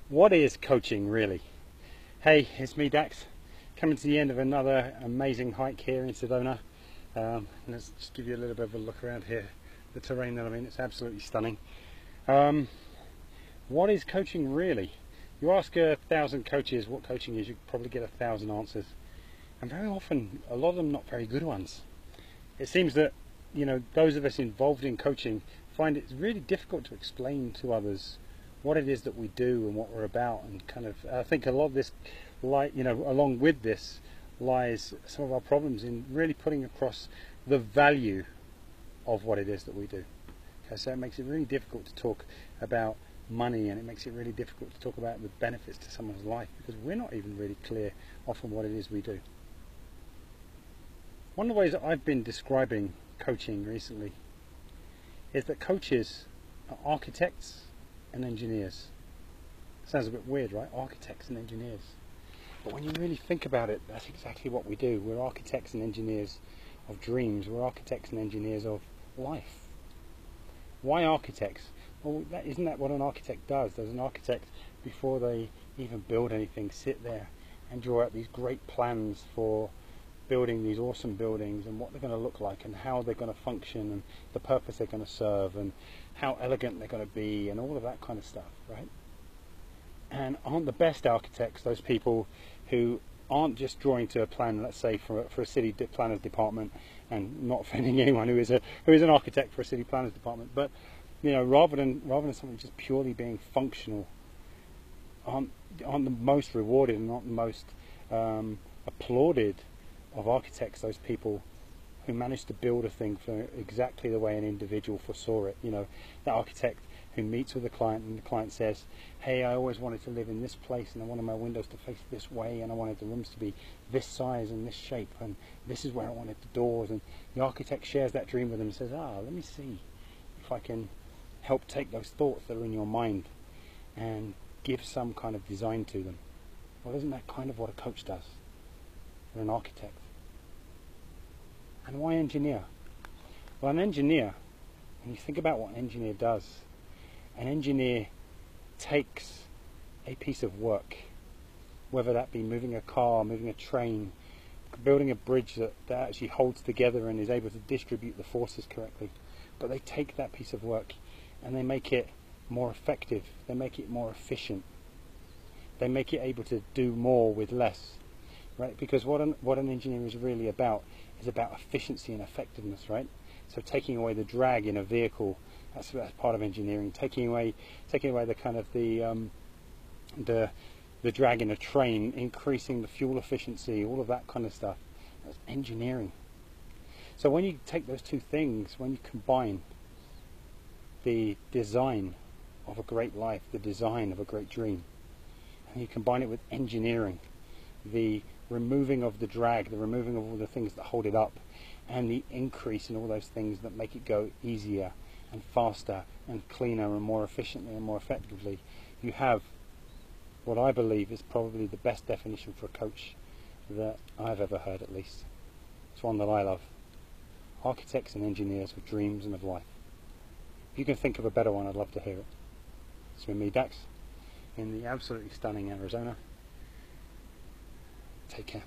What is coaching really? Hey, it's me Dax, coming to the end of another amazing hike here in Sedona. Let's just give you a little bit of a look around here. The terrain that I'm in, it's absolutely stunning. What is coaching really? You ask 1,000 coaches what coaching is, you probably get 1,000 answers. And very often, a lot of them not very good ones. It seems that, those of us involved in coaching find it really difficult to explain to others what it is that we do and what we're about, and I think a lot of this, along with this, lies some of our problems in really putting across the value of what it is that we do. Okay, so it makes it really difficult to talk about money, and it makes it really difficult to talk about the benefits to someone's life because we're not even really clear often what it is we do. One of the ways that I've been describing coaching recently is that coaches are architects and engineers. Sounds a bit weird, right? Architects and engineers. But when you really think about it, that's exactly what we do. We're architects and engineers of dreams. We're architects and engineers of life. Why architects? Well, isn't that what an architect does? Does an architect, before they even build anything, sit there and draw out these great plans for building these awesome buildings and what they're going to look like and how they're going to function and the purpose they're going to serve and how elegant they're going to be and all of that kind of stuff, right? And aren't the best architects those people who aren't just drawing to a plan, let's say for a city planner's department, and not offending anyone who is an architect for a city planner's department, but rather than something just purely being functional, aren't the most rewarded and not the most applauded of architects those people who managed to build a thing for exactly the way an individual foresaw it. That architect who meets with the client and the client says, hey, I always wanted to live in this place and I wanted my windows to face this way and I wanted the rooms to be this size and this shape and this is where I wanted the doors, and the architect shares that dream with them and says, let me see if I can help take those thoughts that are in your mind and give some kind of design to them. Well, isn't that kind of what a coach does? Or an architect? And why engineer? Well, an engineer, when you think about what an engineer does, an engineer takes a piece of work, whether that be moving a car, moving a train, building a bridge that actually holds together and is able to distribute the forces correctly, but they take that piece of work and they make it more effective, they make it more efficient, they make it able to do more with less, right? Because what an engineer is really about is about efficiency and effectiveness, right? So taking away the drag in a vehicle, that's part of engineering. Taking away the kind of the drag in a train, increasing the fuel efficiency, all of that kind of stuff. That's engineering. So when you take those two things, when you combine the design of a great life, the design of a great dream, and you combine it with engineering, the removing of the drag, the removing of all the things that hold it up, and the increase in all those things that make it go easier and faster and cleaner and more efficiently and more effectively, you have what I believe is probably the best definition for a coach that I've ever heard, at least. It's one that I love. Architects and engineers of dreams and of life. If you can think of a better one, I'd love to hear it. It's been me, Dax, in the absolutely stunning Arizona. Take care.